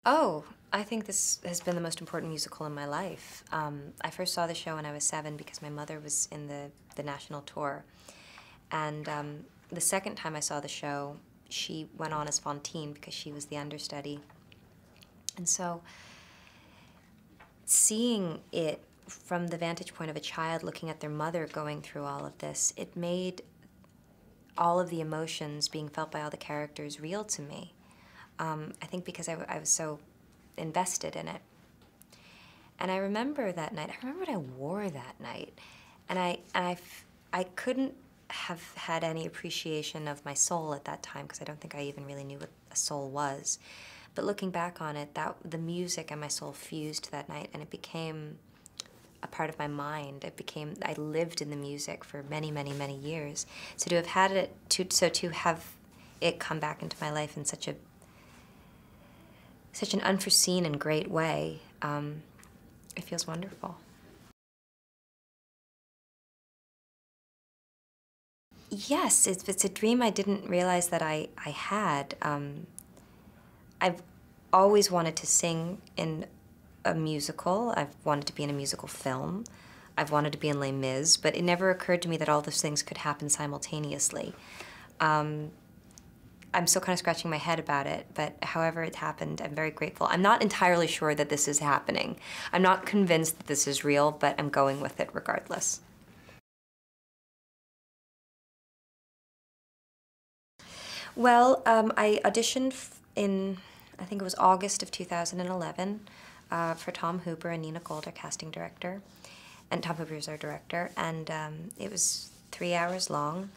Oh, I think this has been the most important musical in my life. I first saw the show when I was 7 because my mother was in the national tour. And the second time I saw the show, she went on as Fantine because she was the understudy. And so seeing it from the vantage point of a child looking at their mother going through all of this, it made all of the emotions being felt by all the characters real to me. I think because I was so invested in it. And I remember that night, I remember what I wore that night. And I couldn't have had any appreciation of my soul at that time because I don't think I even really knew what a soul was. But looking back on it, the music and my soul fused that night, and it became a part of my mind. I lived in the music for many, many, many years. So to have had it, to have it come back into my life in such an unforeseen and great way, it feels wonderful. Yes, it's a dream I didn't realize that I had. I've always wanted to sing in a musical. I've wanted to be in a musical film. I've wanted to be in Les Mis, but it never occurred to me that all those things could happen simultaneously. I'm still kind of scratching my head about it, but however it happened, I'm very grateful. I'm not entirely sure that this is happening. I'm not convinced that this is real, but I'm going with it regardless. Well, I auditioned in, I think it was August of 2011, for Tom Hooper and Nina Gold, our casting director. And Tom Hooper is our director. And it was 3 hours long,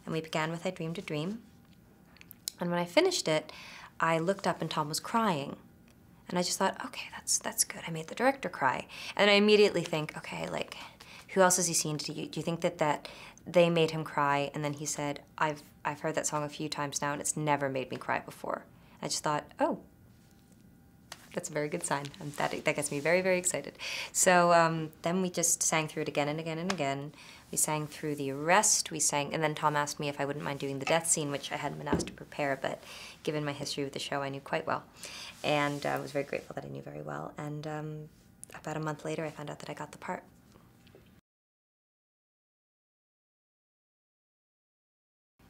and we began with I Dreamed a Dream. And when I finished it, I looked up and Tom was crying. And I just thought, okay, that's good. I made the director cry. And I immediately think, okay, like, who else has he seen? Do you think that they made him cry? And then he said, I've heard that song a few times now, and it's never made me cry before. I just thought, oh, that's a very good sign. That gets me very, very excited. So then we just sang through it again and again and again. We sang through the arrest, and then Tom asked me if I wouldn't mind doing the death scene, which I hadn't been asked to prepare, but given my history with the show, I knew quite well. And I was very grateful that I knew very well. And about a month later, I found out that I got the part.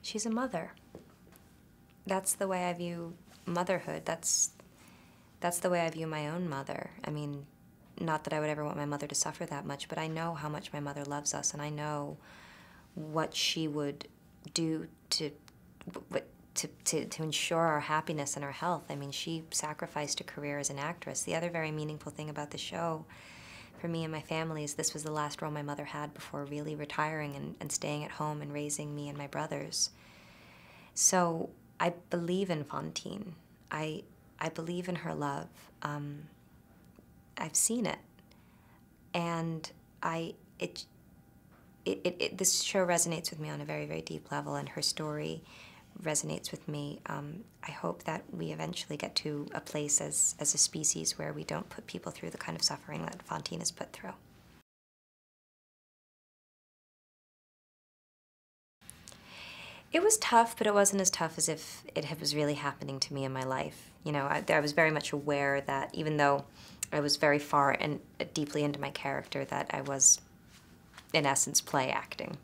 She's a mother. That's the way I view motherhood. That's the way I view my own mother. I mean, not that I would ever want my mother to suffer that much, but I know how much my mother loves us, and I know what she would do to ensure our happiness and our health. I mean, she sacrificed a career as an actress. The other very meaningful thing about the show for me and my family is this was the last role my mother had before really retiring and staying at home and raising me and my brothers. So I believe in Fantine. I believe in her love. I've seen it, and this show resonates with me on a very, very deep level, and her story resonates with me. I hope that we eventually get to a place as a species where we don't put people through the kind of suffering that Fantine is put through. It was tough, but it wasn't as tough as if it was really happening to me in my life. You know, I was very much aware that even though I was very far and deeply into my character, that I was, in essence, play acting.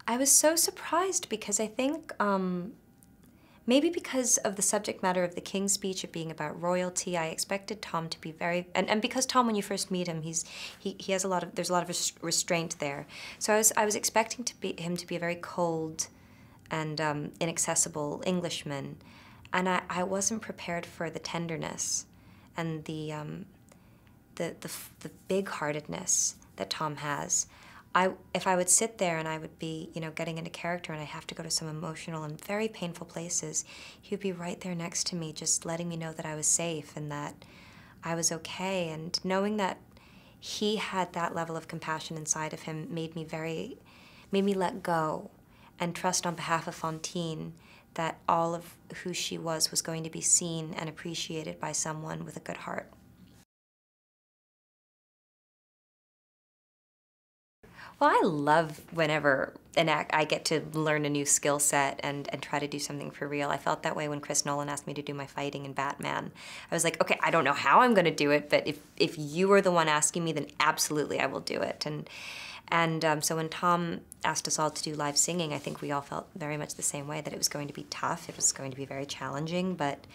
I was so surprised because I think maybe because of the subject matter of the King's Speech, it being about royalty, I expected Tom to be very, and because Tom, when you first meet him, he has there's a lot of restraint there. So I was expecting him to be a very cold and inaccessible Englishman, and I wasn't prepared for the tenderness and the big-heartedness that Tom has. If I would sit there and I would be, you know, getting into character and I have to go to some emotional and very painful places, he would be right there next to me, just letting me know that I was safe and that I was okay. And knowing that he had that level of compassion inside of him made me let go and trust on behalf of Fantine that all of who she was going to be seen and appreciated by someone with a good heart. Well, I love whenever I get to learn a new skill set and try to do something for real. I felt that way when Chris Nolan asked me to do my fighting in Batman. I was like, okay, I don't know how I'm going to do it, but if you are the one asking me, then absolutely I will do it. So when Tom asked us all to do live singing, I think we all felt very much the same way, that it was going to be tough, it was going to be very challenging, but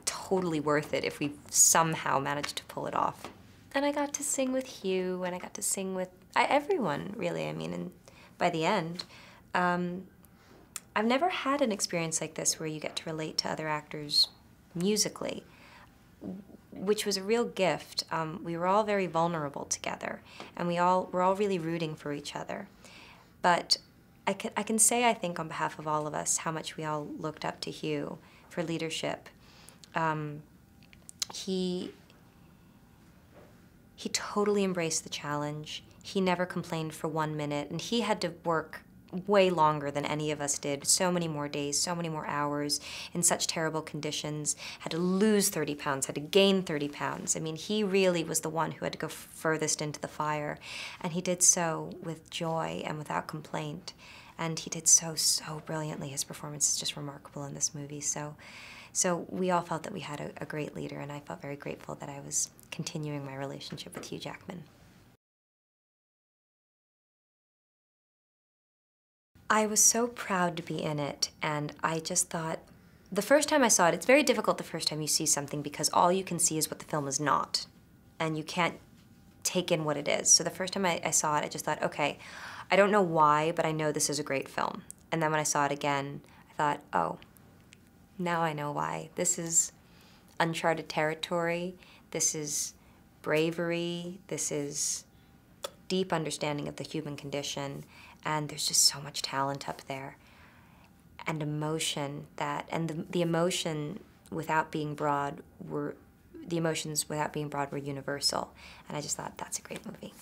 totally worth it if we somehow managed to pull it off. And I got to sing with Hugh, and I got to sing with everyone, really. I mean, and by the end, I've never had an experience like this where you get to relate to other actors musically, which was a real gift. We were all very vulnerable together, and we're all really rooting for each other. But I can say, I think, on behalf of all of us, how much we all looked up to Hugh for leadership. He totally embraced the challenge. He never complained for 1 minute, and he had to work way longer than any of us did. So many more days, so many more hours, in such terrible conditions, had to lose 30 pounds, had to gain 30 pounds. I mean, he really was the one who had to go furthest into the fire, and he did so with joy and without complaint. And he did so brilliantly. His performance is just remarkable in this movie. So we all felt that we had a great leader, and I felt very grateful that I was continuing my relationship with Hugh Jackman. I was so proud to be in it, and I just thought, the first time I saw it, it's very difficult the first time you see something because all you can see is what the film is not, and you can't take in what it is. So the first time I saw it, I just thought, okay, I don't know why, but I know this is a great film. And then when I saw it again, I thought, oh, now I know why. This is uncharted territory. This is bravery. This is deep understanding of the human condition. And there's just so much talent up there. And emotion the emotion without being broad the emotions without being broad were universal. And I just thought, that's a great movie.